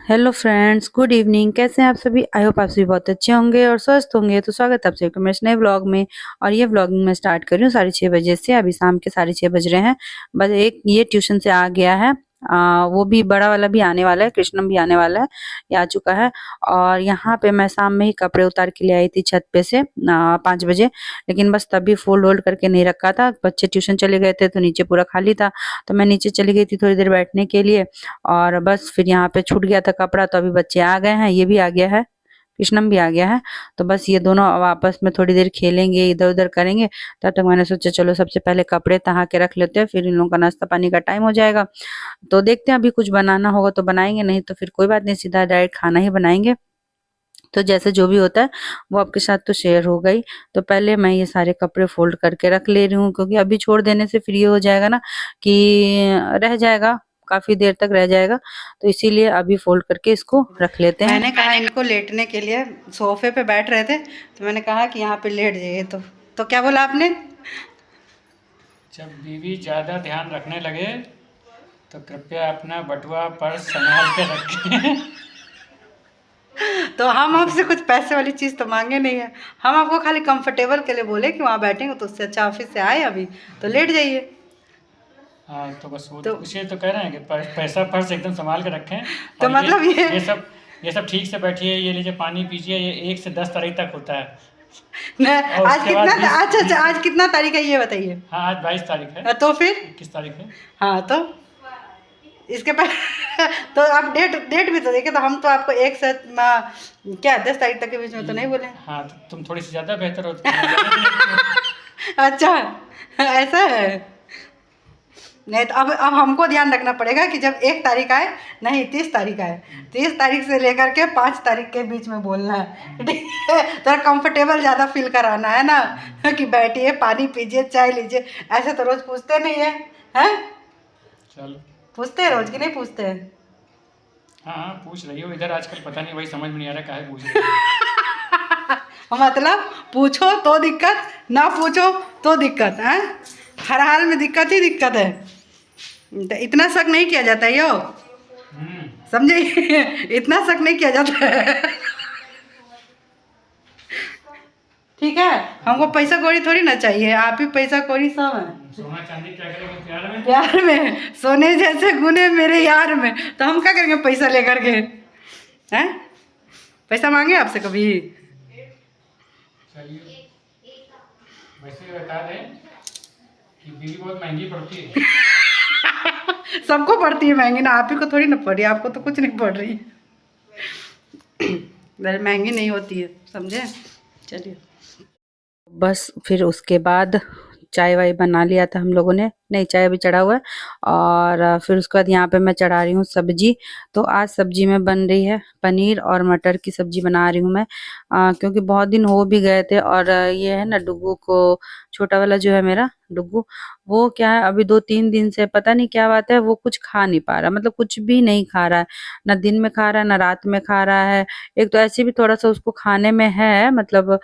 Hello friends, good evening. कैसे हैं आप सभी? आई होप आप सभी बहुत अच्छे होंगे और स्वस्थ होंगे। तो स्वागत है आप सभी का मेरे नए व्लॉग में। और ये व्लॉगिंग मैं स्टार्ट कर रही हूँ 6:30 बजे से। अभी शाम के 6:30 बज रहे हैं। बस एक ये ट्यूशन से आ गया है। वो भी बड़ा वाला भी आने वाला है, कृष्णम भी आने वाला है, ये आ चुका है। और यहाँ पे मैं शाम में ही कपड़े उतार के ले आई थी छत पे से 5 बजे। लेकिन बस तभी फोल्ड वोल्ड करके नहीं रखा था, बच्चे ट्यूशन चले गए थे तो नीचे पूरा खाली था। तो मैं नीचे चली गई थी थोड़ी देर बैठने के लिए। और बस फिर यहाँ पे छूट गया था कपड़ा, तो अभी बच्चे आ गए हैं, ये भी आ गया है, कृष्णम भी आ गया है। तो बस ये दोनों अब आपस में थोड़ी देर खेलेंगे, इधर उधर करेंगे। तब तक मैंने सोचा चलो सबसे पहले कपड़े तहा के रख लेते हैं, फिर इन लोगों का नाश्ता पानी का टाइम हो जाएगा। तो देखते हैं, अभी कुछ बनाना होगा तो बनाएंगे, नहीं तो फिर कोई बात नहीं, सीधा डायरेक्ट खाना ही बनाएंगे। तो जैसे जो भी होता है वो आपके साथ तो शेयर होगा ही। तो पहले मैं ये सारे कपड़े फोल्ड करके रख ले रही हूँ, क्योंकि अभी छोड़ देने से फिर ये हो जाएगा ना कि रह जाएगा, काफी देर तक रह जाएगा। तो इसीलिए अभी फोल्ड करके इसको रख लेते हैं। मैंने कहा इनको लेटने के लिए, सोफे पे बैठ रहे थे तो मैंने कहा कि यहाँ पे लेट जाइए। तो क्या बोला आपने? जब बीवी ज़्यादा ध्यान रखने लगे तो कृपया अपना बटुआ पर्स संभाल के रखें। तो हम आपसे कुछ पैसे वाली चीज़ तो मांगे नहीं है, हम आपको खाली कंफर्टेबल के लिए बोले कि वहाँ बैठेंगे, तो उससे अच्छा ऑफिस से आए अभी तो लेट जाइए। हाँ, तो बस वो तो उसे तो कह रहे हैं कि पैसा पर्स एकदम संभाल के रखें। तो और मतलब ये सब ठीक से बैठिए, ये लीजिए पानी पीजिए, ये 1 से 10 तारीख तक होता है। नहीं, और आज उसके कितना, बाद 20 अच्छा 20 अच्छा, आज कितना तारीख है ये बताइए। हाँ, आज 22 तारीख है। तो फिर 21 तारीख है। हाँ, तो इसके पहले तो आप डेट डेट भी तो देखे, तो हम तो आपको एक से क्या 10 तारीख तक के बीच में तो नहीं बोले। हाँ, तो तुम थोड़ी सी ज़्यादा बेहतर हो तो तुम्हें ज़्यादा देना चाहिए। अच्छा, ऐसा है। नहीं तो अब हमको ध्यान रखना पड़ेगा कि जब 1 तारीख आए, नहीं 30 तारीख आए, 30 तारीख से लेकर के 5 तारीख के बीच में बोलना है, ठीक है? तो कंफर्टेबल ज़्यादा फील कराना है ना, कि बैठिए पानी पीजिए चाय लीजिए। ऐसे तो रोज़ पूछते नहीं है, हैं? चलो। पूछते हैं रोज़ की नहीं पूछते हैं? हाँ हाँ, पूछ रही हो इधर आजकल, पता नहीं, वही समझ में नहीं आ रहा काहे पूछ रही हो। मतलब पूछो तो दिक्कत, ना पूछो तो दिक्कत है। हर हाल में दिक्कत ही दिक्कत है। तो इतना शक नहीं किया जाता है यो, समझे? इतना शक नहीं किया जाता है। ठीक है, हमको पैसा कौड़ी थोड़ी ना चाहिए, आप ही पैसा कौड़ी सब है। सोना चांदी क्या करेंगे प्यार में? प्यार में सोने जैसे गुने मेरे यार में, तो हम क्या करेंगे पैसा लेकर के? हैं? पैसा मांगे आपसे कभी? चलिए, वैसे बता दें कि बीवी बहुत महंगी पड़ती है। सबको पड़ती है महंगी, ना आप ही को थोड़ी ना पड़ रही, आपको तो कुछ नहीं पड़ रही। महंगी नहीं होती है, समझे? चलिए, बस फिर उसके बाद चाय वाय बना लिया था हम लोगों ने, नहीं चाय अभी चढ़ा हुआ है। और फिर उसके बाद यहाँ पे मैं चढ़ा रही हूँ सब्जी। तो आज सब्जी में बन रही है पनीर और मटर की सब्जी बना रही हूँ मैं, क्योंकि बहुत दिन हो भी गए थे। और ये है ना डुग्गू को, छोटा वाला जो है मेरा डुग्गू, वो क्या है अभी 2-3 दिन से पता नहीं क्या बात है, वो कुछ खा नहीं पा रहा, मतलब कुछ भी नहीं खा रहा है, ना दिन में खा रहा है ना रात में खा रहा है। एक तो ऐसे भी थोड़ा सा उसको खाने में है, मतलब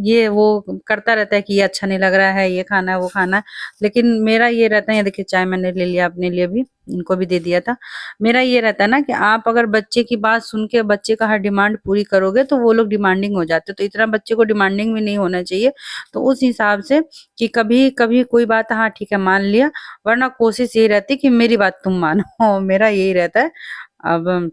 ये वो करता रहता है कि ये अच्छा नहीं लग रहा है, ये खाना है वो खाना है। लेकिन मेरा ये रहता है, ये देखिए चाय मैंने ले लिया अपने लिए भी, इनको भी दे दिया था। मेरा ये रहता है ना कि आप अगर बच्चे की बात सुन के बच्चे का हर डिमांड पूरी करोगे तो वो लोग डिमांडिंग हो जाते हैं, तो इतना बच्चे को डिमांडिंग भी नहीं होना चाहिए। तो उस हिसाब से कि कभी कभी कोई बात हाँ ठीक है मान लिया, वरना कोशिश यही रहती है कि मेरी बात तुम मानो। मेरा यही रहता है। अब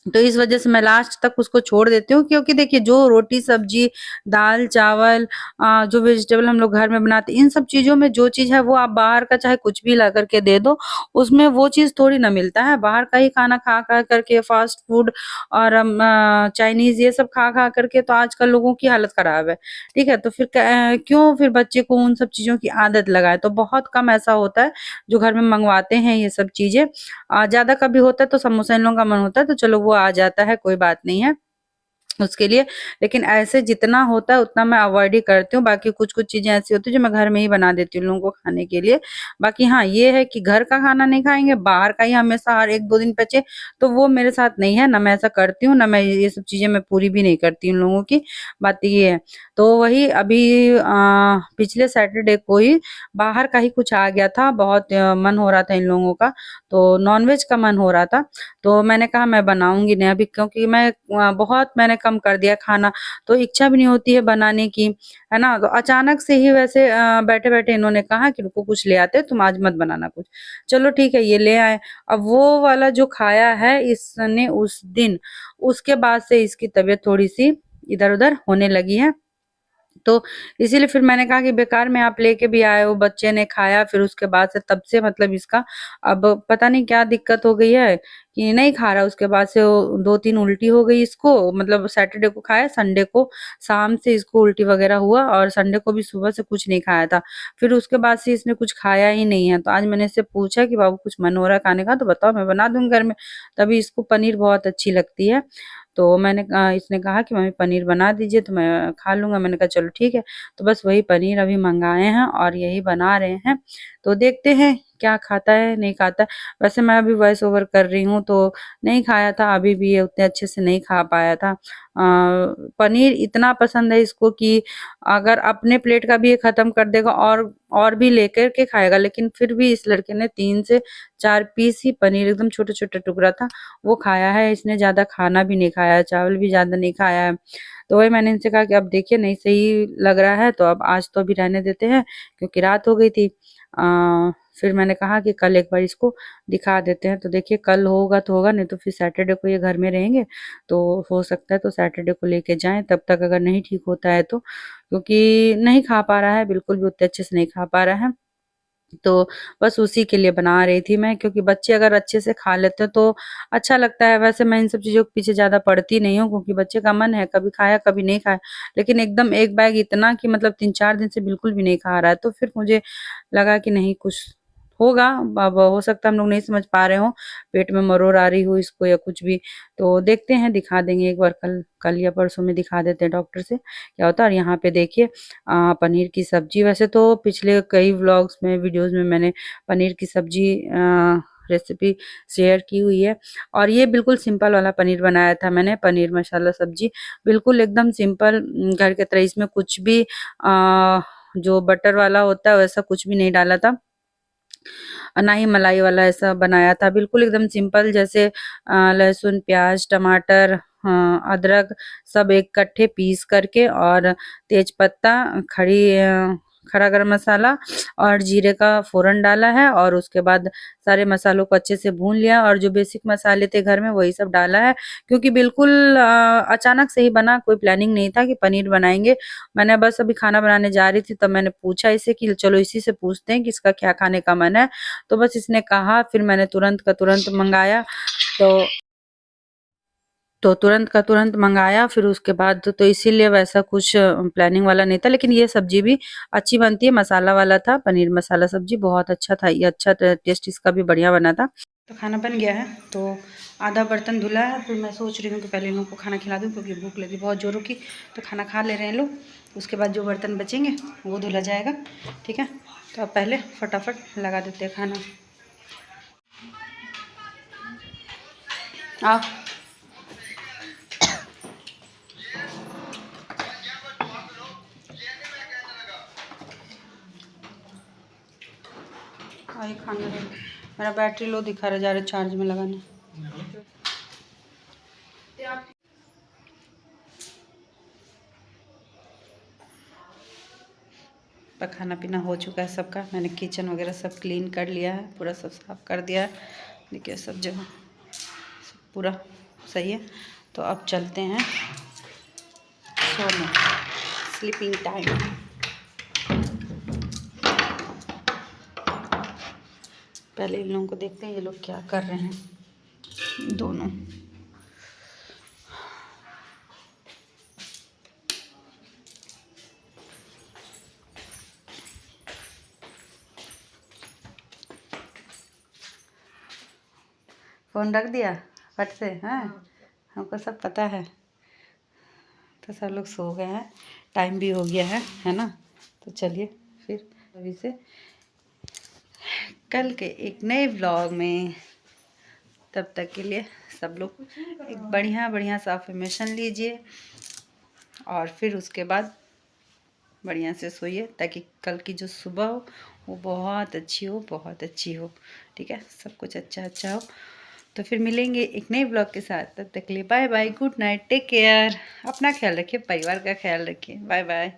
तो इस वजह से मैं लास्ट तक उसको छोड़ देती हूँ, क्योंकि देखिए जो रोटी सब्जी दाल चावल जो वेजिटेबल हम लोग घर में बनाते हैं, इन सब चीजों में जो चीज है वो आप बाहर का चाहे कुछ भी ला करके दे दो, उसमें वो चीज थोड़ी ना मिलता है। बाहर का ही खाना खा खा करके, फास्ट फूड और चाइनीज ये सब खा खा करके तो आजकल लोगों की हालत खराब है। ठीक है, तो फिर क्यों फिर बच्चे को उन सब चीजों की आदत लगाए? तो बहुत कम ऐसा होता है जो घर में मंगवाते हैं ये सब चीजें। ज्यादा कभी होता है तो समोसा इन लोगों का मन होता है तो चलो वो आ जाता है, कोई बात नहीं है। उसके लिए। लेकिन ऐसे जितना होता है उतना मैं अवॉइड ही करती हूँ। बाकी कुछ-कुछ चीज़ें ऐसी होती हैं जो मैं घर में ही बना देती हूँ लोगों को खाने के लिए। बाकी हाँ, ये है कि घर का खाना नहीं खाएँगे, बाहर का ही हमेशा हर 1-2 दिन बचे, तो वो मेरे साथ नहीं है, ना मैं ऐसा करती हूँ, ना मैं ये सब चीज़ें मैं पूरी भी नहीं करती उन लोगों की, बात ये है। तो वही अभी पिछले सैटरडे को ही बाहर का ही कुछ आ गया था, बहुत मन हो रहा था इन लोगों का, तो नॉन-वेज का मन हो रहा था। तो मैंने कहा मैं बनाऊँगी नहीं अभी, क्योंकि मैं बहुत मैंने कम कर दिया खाना, तो इच्छा भी नहीं होती है बनाने की, है ना? तो अचानक से ही वैसे बैठे-बैठे इन्होंने कहा कि रुको कुछ ले आते हैं, तुम आज मत बनाना कुछ। चलो ठीक है, ये ले आए। अब वो वाला जो खाया है इसने उस दिन, उसके बाद से इसकी तबीयत थोड़ी-सी इधर-उधर होने लगी है। तो इसीलिए फिर मैंने कहा कि बेकार में आप लेके भी आए हो, बच्चे ने खाया, फिर उसके बाद से तब से मतलब इसका अब पता नहीं क्या दिक्कत हो गई है कि नहीं खा रहा। उसके बाद से वो 2-3 उल्टी हो गई इसको, मतलब सैटरडे को खाया, संडे को शाम से इसको उल्टी वगैरह हुआ और संडे को भी सुबह से कुछ नहीं खाया था। फिर उसके बाद से इसने कुछ खाया ही नहीं है। तो आज मैंने इससे पूछा कि बाबू कुछ मन हो रहा है खाने का? तो बताओ मैं बना दूँगी घर में। तभी इसको पनीर बहुत अच्छी लगती है। तो इसने कहा कि मम्मी पनीर बना दीजिए तो मैं खा लूँगा। मैंने कहा चलो ठीक है। तो बस वही पनीर अभी मँगाए हैं और यही बना रहे हैं। तो देखते हैं क्या खाता है, नहीं खाता है। वैसे मैं अभी वॉइस ओवर कर रही हूँ तो नहीं खाया था, अभी भी ये उतने अच्छे से नहीं खा पाया था। पनीर इतना पसंद है इसको कि अगर अपने प्लेट का भी ये ख़त्म कर देगा और भी लेकर के खाएगा। लेकिन फिर भी इस लड़के ने 3 से 4 पीस ही पनीर, एकदम छोटे-छोटे टुकड़ा था, वो खाया है। इसने ज़्यादा खाना भी नहीं खाया है, चावल भी ज़्यादा नहीं खाया है। तो वही मैंने इनसे कहा कि अब देखिए नहीं सही लग रहा है तो अब आज तो अभी रहने देते हैं, क्योंकि रात हो गई थी। फिर मैंने कहा कि कल एक बार इसको दिखा देते हैं। तो देखिए कल होगा तो होगा, नहीं तो फिर सैटरडे को ये घर में रहेंगे, तो हो सकता है तो सैटरडे को लेके जाएँ, तब तक अगर नहीं ठीक होता है तो। क्योंकि नहीं खा पा रहा है, बिल्कुल भी उतने अच्छे से नहीं खा पा रहा है। तो बस उसी के लिए बना रही थी मैं, क्योंकि बच्चे अगर अच्छे से खा लेते हैं तो अच्छा लगता है। वैसे मैं इन सब चीज़ों के पीछे ज़्यादा पड़ती नहीं हूँ, क्योंकि बच्चे का मन है, कभी खाया कभी नहीं खाया। लेकिन एकदम एक बैग इतना कि मतलब 3-4 दिन से बिल्कुल भी नहीं खा रहा है, तो फिर मुझे लगा कि नहीं कुछ होगा। अब हो सकता है हम लोग नहीं समझ पा रहे हों, पेट में मरोड़ आ रही हो इसको या कुछ भी। तो देखते हैं, दिखा देंगे एक बार, कल कल या परसों में दिखा देते हैं डॉक्टर से क्या होता है। और यहाँ पे देखिए पनीर की सब्ज़ी, वैसे तो पिछले कई व्लॉग्स में, वीडियोज़ में मैंने पनीर की सब्ज़ी रेसिपी शेयर की हुई है। और ये बिल्कुल सिंपल वाला पनीर बनाया था मैंने, पनीर मसाला सब्ज़ी, बिल्कुल एकदम सिंपल घर के तरह। इसमें कुछ भी जो बटर वाला होता है वैसा कुछ भी नहीं डाला था, ना ही मलाई वाला ऐसा बनाया था। बिल्कुल एकदम सिंपल, जैसे लहसुन, प्याज़, टमाटर, अदरक सब एक कट्ठे पीस करके, और तेज पत्ता, खड़ा गरम मसाला और जीरे का फ़ोरन डाला है, और उसके बाद सारे मसालों को अच्छे से भून लिया, और जो बेसिक मसाले थे घर में वही सब डाला है। क्योंकि बिल्कुल अचानक से ही बना, कोई प्लानिंग नहीं था कि पनीर बनाएँगे। मैंने बस अभी खाना बनाने जा रही थी, तब मैंने पूछा इससे कि चलो इसी से पूछते हैं कि इसका क्या खाने का मन है। तो बस इसने कहा, फिर मैंने तुरंत का तुरंत मँगाया। तो तुरंत का तुरंत मँगाया, फिर उसके बाद तो इसीलिए वैसा कुछ प्लानिंग वाला नहीं था। लेकिन ये सब्ज़ी भी अच्छी बनती है, मसाला वाला था, पनीर मसाला सब्ज़ी बहुत अच्छा था। ये अच्छा ट टेस्ट इसका भी बढ़िया बना था। तो खाना बन गया है, तो आधा बर्तन धुला है। फिर मैं सोच रही हूँ कि पहले इन लोगों को खाना खिला दूँ, क्योंकि भूख लगी बहुत ज़ोरों की। तो खाना खा ले रहे हैं लोग, उसके बाद जो बर्तन बचेंगे वो धुला जाएगा, ठीक है? तो अब पहले फटाफट लगा देते हैं खाना। आओ। वही खाना है। मेरा बैटरी लो दिखा रहा, जा रहा चार्ज में लगाने। पर खाना पीना हो चुका है सबका। मैंने किचन वगैरह सब क्लीन कर लिया है, पूरा सब साफ कर दिया है। देखिए सब जगह पूरा सही है। तो अब चलते हैं सोने, स्लीपिंग टाइम। पहले इन लोगों को देखते हैं ये लोग क्या कर रहे हैं दोनों। फ़ोन रख दिया फट से, हाँ हमको सब पता है। तो सब लोग सो गए हैं, टाइम भी हो गया है ना। तो चलिए फिर अभी से कल के एक नए व्लॉग में, तब तक के लिए सब लोग एक बढ़िया सा अफर्मेशन लीजिए और फिर उसके बाद बढ़िया से सोइए, ताकि कल की जो सुबह हो वो बहुत अच्छी हो, बहुत अच्छी हो। ठीक है, सब कुछ अच्छा हो। तो फिर मिलेंगे एक नए ब्लॉग के साथ, तब तक के लिए bye bye, good night, take care, अपना ख्याल रखिए, परिवार का ख्याल रखिए, बाय बाय।